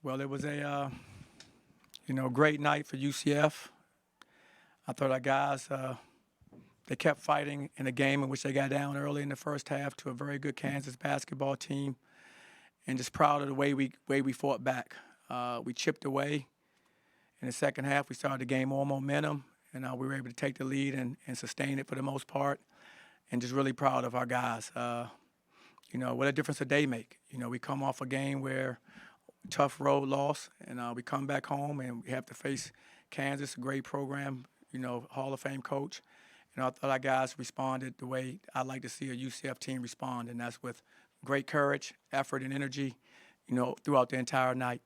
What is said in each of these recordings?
Well, it was a great night for UCF. I thought our guys they kept fighting in a game in which they got down early in the first half to a very good Kansas basketball team, and just proud of the way we fought back. We chipped away in the second half. We started to gain more momentum, and we were able to take the lead and sustain it for the most part. And just really proud of our guys. What a difference a day make. We come off a game where tough road loss, and we come back home and we have to face Kansas, a great program, Hall of Fame coach. I thought our guys responded the way I like to see a UCF team respond, and that's with great courage, effort, and energy, throughout the entire night.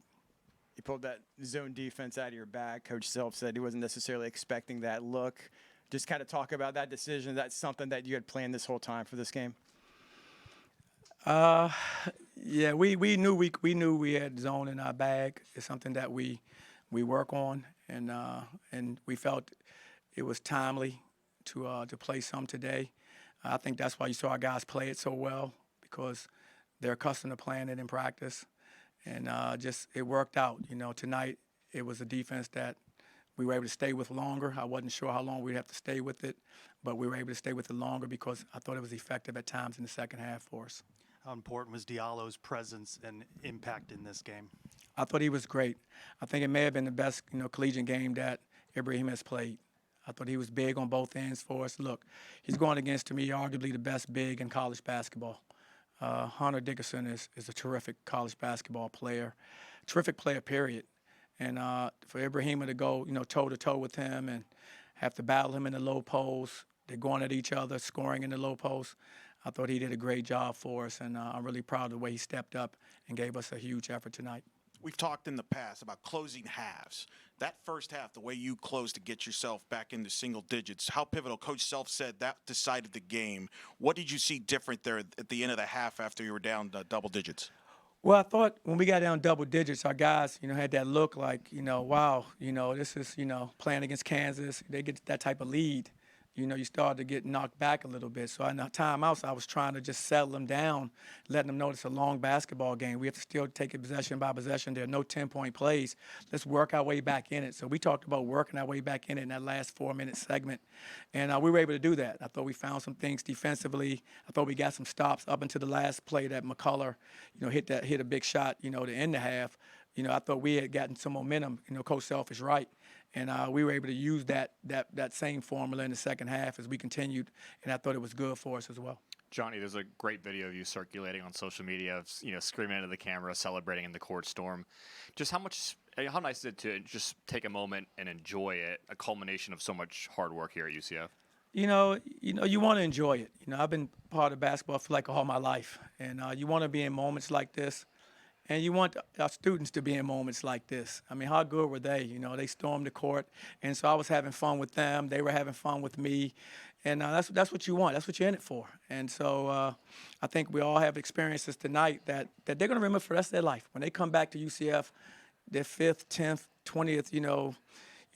You pulled that zone defense out of your bag. Coach Self said he wasn't necessarily expecting that look. Just kind of talk about that decision. That's something that you had planned this whole time for this game. Yeah, we knew we had zone in our bag. It's something that we work on, and we felt it was timely to play some today. I think that's why you saw our guys play it so well, because they're accustomed to playing it in practice, and just it worked out. Tonight it was a defense that we were able to stay with longer. I wasn't sure how long we'd have to stay with it, but we were able to stay with it longer because I thought it was effective at times in the second half for us. How important was Diallo's presence and impact in this game? I thought he was great. I think it may have been the best, collegiate game that Ibrahim has played. I thought he was big on both ends for us. Look, he's going against, to me, arguably the best big in college basketball. Hunter Dickerson is a terrific college basketball player, terrific player, period. And for Ibrahim to go, toe-to-toe with him and have to battle him in the low post, they're going at each other, scoring in the low post. I thought he did a great job for us, and I'm really proud of the way he stepped up and gave us a huge effort tonight. We've talked in the past about closing halves. That first half, the way you closed to get yourself back into single digits, how pivotal. Coach Self said that decided the game. What did you see different there at the end of the half after you were down double digits? Well, I thought when we got down double digits, our guys, had that look like, wow, this is, playing against Kansas. They get that type of lead. You start to get knocked back a little bit. So in the timeouts, I was trying to just settle them down, letting them know it's a long basketball game. We have to still take it possession by possession. There are no 10-point plays. Let's work our way back in it. So we talked about working our way back in it in that last 4-minute segment, and we were able to do that. I thought we found some things defensively. I thought we got some stops up until the last play that McCullough, hit a big shot, to end the half. I thought we had gotten some momentum. Coach Self is right. And we were able to use that same formula in the second half as we continued, and I thought it was good for us as well. Johnny, there's a great video of you circulating on social media of screaming into the camera, celebrating in the court storm. Just how nice is it to just take a moment and enjoy it, a culmination of so much hard work here at UCF? You want to enjoy it. I've been part of basketball for like all my life, and you want to be in moments like this. And you want our students to be in moments like this. I mean, how good were they? They stormed the court, and so I was having fun with them. They were having fun with me, and that's what you want. That's what you're in it for. And so I think we all have experiences tonight that they're going to remember for the rest of their life. When they come back to UCF, their 5th, 10th, 20th,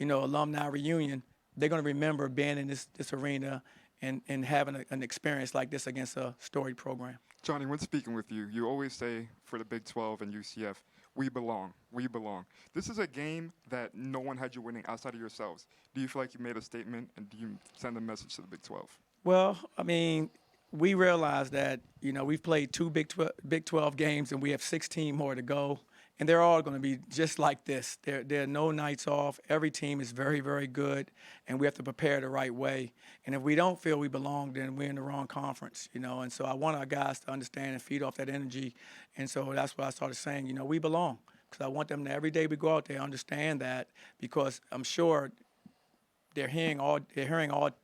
alumni reunion, they're going to remember being in this arena and having an experience like this against a storied program. Johnny, when speaking with you, you always say for the Big 12 and UCF, we belong, we belong. This is a game that no one had you winning outside of yourselves. Do you feel like you made a statement, and do you send a message to the Big 12? Well, I mean, we realize that, we've played 2 Big 12 games, and we have 16 more to go. And they're all going to be just like this. There are no nights off. Every team is very, very good, and we have to prepare the right way. And if we don't feel we belong, then we're in the wrong conference, And so I want our guys to understand and feed off that energy. And so that's what I started saying, we belong. Because I want them to, every day we go out there, understand that, because I'm sure they're hearing all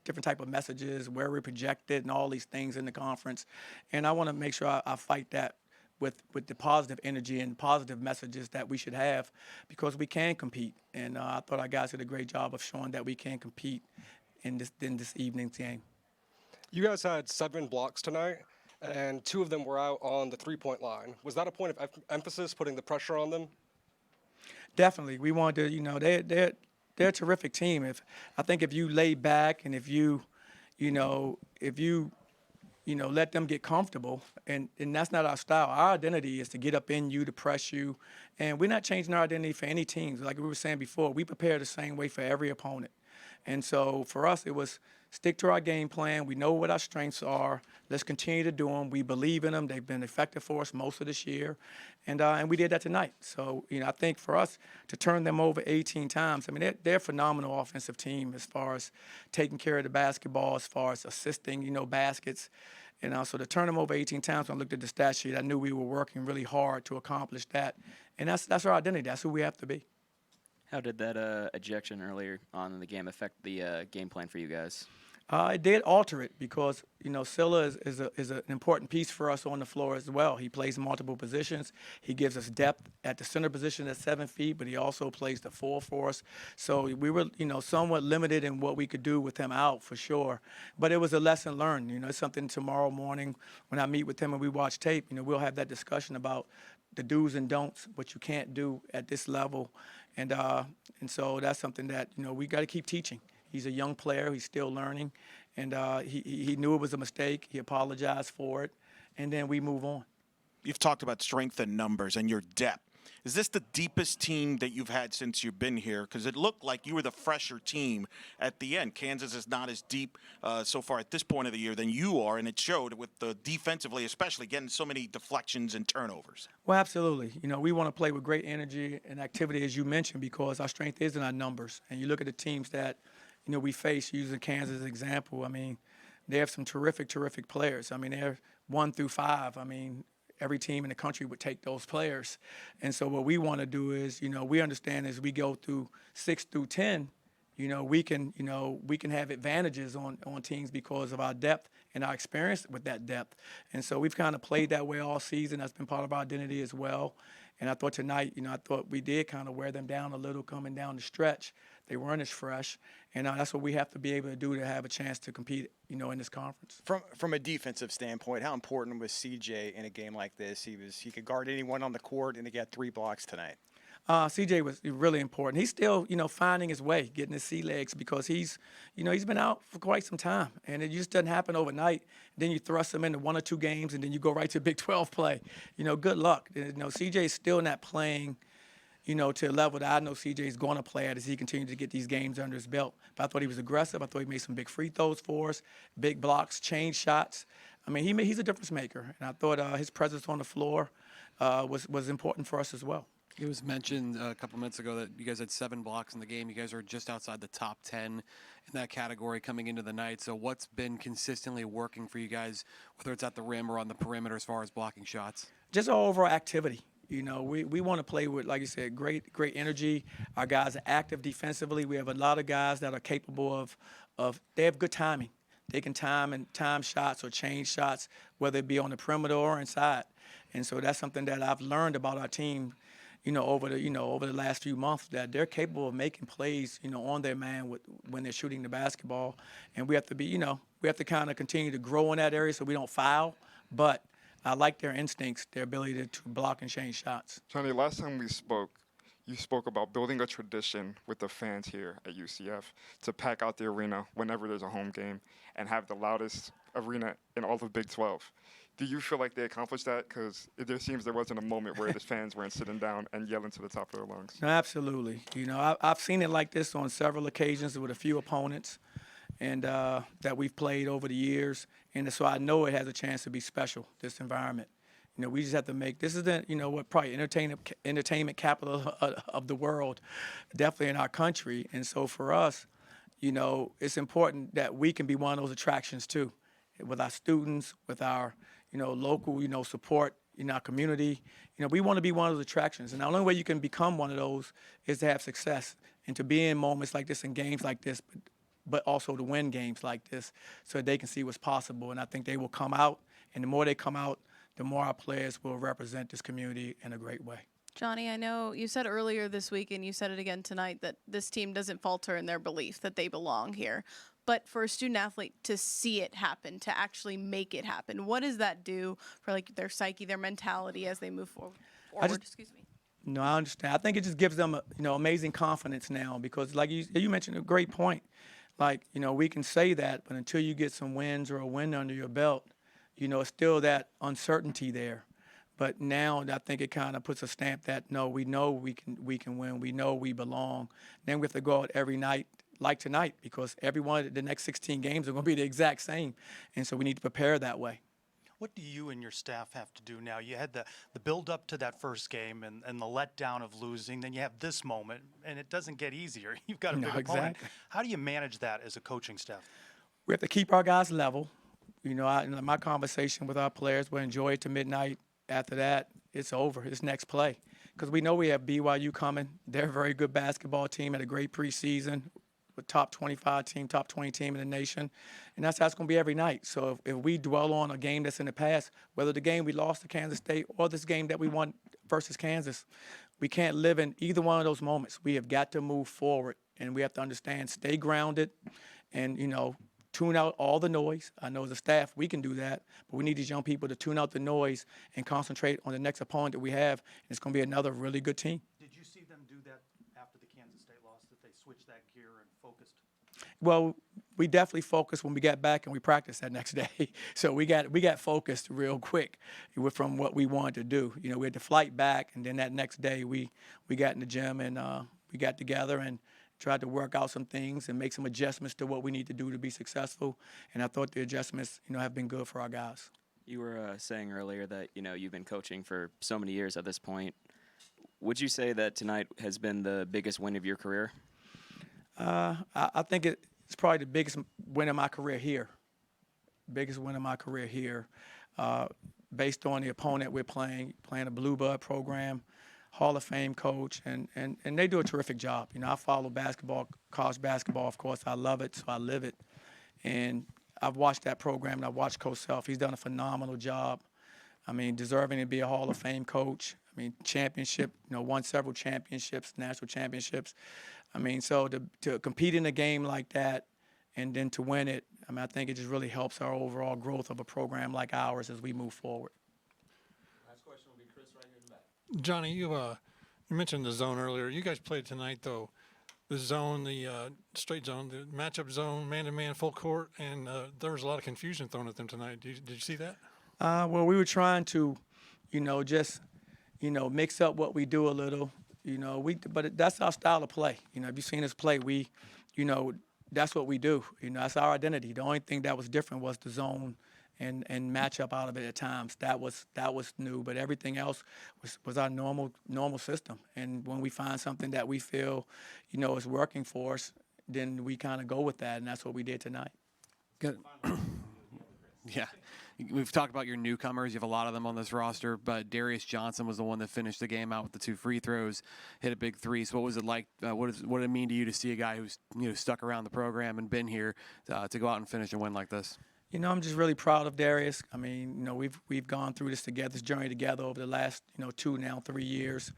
different type of messages, where we're projected and all these things in the conference. And I want to make sure I fight that with the positive energy and positive messages that we should have, because we can compete. And I thought our guys did a great job of showing that we can compete in this evening's game. You guys had 7 blocks tonight, and 2 of them were out on the three-point line. Was that a point of emphasis, putting the pressure on them? Definitely. We wanted to, they're a terrific team. I think if you lay back and if you let them get comfortable. And that's not our style. Our identity is to get up in you, to press you. And we're not changing our identity for any teams. Like we were saying before, we prepare the same way for every opponent. And so for us, it was stick to our game plan. We know what our strengths are. Let's continue to do them. We believe in them. They've been effective for us most of this year. And we did that tonight. So, I think for us to turn them over 18 times, I mean, they're a phenomenal offensive team as far as taking care of the basketball, as far as assisting, baskets. And so to turn them over 18 times, when I looked at the stat sheet, I knew we were working really hard to accomplish that. And that's our identity. That's who we have to be. How did that ejection earlier on in the game affect the game plan for you guys? It did alter it because, Scylla is an important piece for us on the floor as well. He plays multiple positions. He gives us depth at the center position at 7 feet, but he also plays the 4 for us. So we were, somewhat limited in what we could do with him out for sure. But it was a lesson learned. It's something tomorrow morning when I meet with him and we watch tape, we'll have that discussion about the do's and don'ts, what you can't do at this level. And so that's something that, we got to keep teaching. He's a young player. He's still learning. And he knew it was a mistake. He apologized for it. And then we move on. You've talked about strength in numbers and your depth. Is this the deepest team that you've had since you've been here? Because it looked like you were the fresher team at the end. Kansas is not as deep so far at this point of the year than you are, and it showed with the defensively, especially getting so many deflections and turnovers. Well, absolutely. We want to play with great energy and activity, as you mentioned, because our strength is in our numbers. And you look at the teams that, we face, using Kansas as an example. I mean, they have some terrific, terrific players. I mean, they're 1 through 5. I mean, every team in the country would take those players. And so what we want to do is, we understand as we go through 6 through 10, we can have advantages on teams because of our depth and our experience with that depth. And so we've kind of played that way all season. That's been part of our identity as well. And I thought tonight, I thought we did kind of wear them down a little coming down the stretch. They weren't as fresh. And that's what we have to be able to do to have a chance to compete, in this conference. From a defensive standpoint, how important was CJ in a game like this? He could guard anyone on the court, and he got 3 blocks tonight. CJ was really important. He's still, finding his way, getting his sea legs because he's been out for quite some time. And it just doesn't happen overnight. Then you thrust him into 1 or 2 games, and then you go right to Big 12 play. Good luck. CJ is still not playing, to a level that I know CJ is going to play at as he continues to get these games under his belt. But I thought he was aggressive. I thought he made some big free throws for us, big blocks, change shots. I mean, he's a difference maker. And I thought his presence on the floor was important for us as well. It was mentioned a couple minutes ago that you guys had 7 blocks in the game. You guys are just outside the top 10 in that category coming into the night. So what's been consistently working for you guys, whether it's at the rim or on the perimeter as far as blocking shots? Just our overall activity. We want to play with, like you said, great energy. Our guys are active defensively. We have a lot of guys that are capable of they have good timing. They can time shots or change shots, whether it be on the perimeter or inside. And so that's something that I've learned about our team, over the last few months, that they're capable of making plays, on their man when they're shooting the basketball. And we have to be, we have to kind of continue to grow in that area so we don't foul. But I like their instincts, their ability to block and change shots. Johnny, last time we spoke, you spoke about building a tradition with the fans here at UCF to pack out the arena whenever there's a home game and have the loudest arena in all of Big 12. Do you feel like they accomplished that? Because there seems there wasn't a moment where the fans weren't sitting down and yelling to the top of their lungs. No, absolutely. I've seen it like this on several occasions with a few opponents and that we've played over the years. And so I know it has a chance to be special, this environment. We just have to make, this is the, probably entertainment capital of the world, definitely in our country. And so for us, it's important that we can be one of those attractions too, with our students, with our, local, support in our community. We want to be one of those attractions. And the only way you can become one of those is to have success and to be in moments like this and games like this, but also to win games like this so they can see what's possible. And I think they will come out, and the more they come out, the more our players will represent this community in a great way. Johnny, I know you said earlier this week, and you said it again tonight, that this team doesn't falter in their belief that they belong here. But for a student athlete to see it happen, to actually make it happen, what does that do for their psyche, their mentality as they move forward? Excuse me. No, I understand. I think it just gives them, amazing confidence now because, like you mentioned, a great point. We can say that, but until you get some wins or a win under your belt, it's still that uncertainty there. But now I think it kind of puts a stamp that, no, we know we can win. We know we belong. Then we have to go out every night like tonight, because every one of the next 16 games are going to be the exact same. And so we need to prepare that way. What do you and your staff have to do now? You had the build up to that first game and the letdown of losing. Then you have this moment, and it doesn't get easier. You've got a big opponent. Exactly. How do you manage that as a coaching staff? We have to keep our guys level. In my conversation with our players, we'll enjoy it to midnight. After that, it's over. It's next play. Because we know we have BYU coming. They're a very good basketball team, had a great preseason, with top 25 team, top 20 team in the nation. And that's how it's going to be every night. So if we dwell on a game that's in the past, whether the game we lost to Kansas State or this game that we won versus Kansas, we can't live in either one of those moments. We have got to move forward, and we have to understand, stay grounded, and, tune out all the noise. I know as a staff we can do that, but we need these young people to tune out the noise and concentrate on the next opponent that we have, and it's going to be another really good team. Did you see them do that after the Kansas State loss, that they switched that gear and focused? Well, we definitely focused when we got back, and we practiced that next day. So we got focused real quick from what we wanted to do. We had to flight back, and then that next day we got in the gym and we got together and tried to work out some things and make some adjustments to what we need to do to be successful. And I thought the adjustments, have been good for our guys. You were saying earlier that, you've been coaching for so many years at this point. Would you say that tonight has been the biggest win of your career? I think it's probably the biggest win of my career here. Biggest win of my career here. Based on the opponent we're playing a Blue Blood program, Hall of Fame coach, and they do a terrific job. I follow basketball, college basketball, of course. I love it, so I live it. And I've watched that program, and I've watched Coach Self. He's done a phenomenal job. Deserving to be a Hall of Fame coach. Championship, won several championships, national championships. So to compete in a game like that and then to win it, I think it just really helps our overall growth of a program like ours as we move forward. Last question will be Chris right here in the back. Johnny, you mentioned the zone earlier. You guys played tonight, though. The zone, the straight zone, the matchup zone, man-to-man, full court, and there was a lot of confusion thrown at them tonight. Did you see that? Well, we were trying to, just, mix up what we do a little. But that's our style of play. If you've seen us play, we, that's what we do. That's our identity. The only thing that was different was the zone and match up out of it at times. That was new, but everything else was our normal system. And when we find something that we feel, is working for us, then we kind of go with that, and that's what we did tonight. Good. Yeah. We've talked about your newcomers. You have a lot of them on this roster, but Darius Johnson was the one that finished the game out with the 2 free throws, hit a big 3. So what was it like? What did it mean to you to see a guy who's stuck around the program and been here to go out and finish a win like this? I'm just really proud of Darius. We've gone through this together, this journey together over the last 2, now 3 years.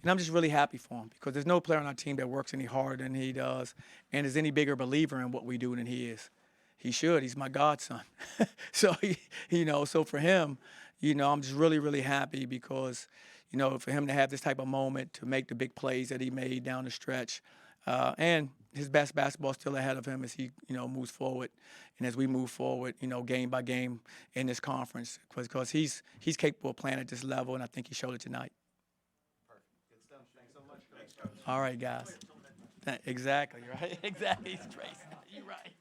And I'm just really happy for him, because there's no player on our team that works any harder than he does and is any bigger believer in what we do than he is. He should. He's my godson. So, so for him, I'm just really, really happy because, for him to have this type of moment, to make the big plays that he made down the stretch, and his best basketball still ahead of him as he, moves forward. And as we move forward, game by game in this conference, because he's capable of playing at this level, and I think he showed it tonight. Perfect. Good stuff. Thanks so much, Coach. All right, guys. Exactly, right? Exactly. He's Tracy. You're right.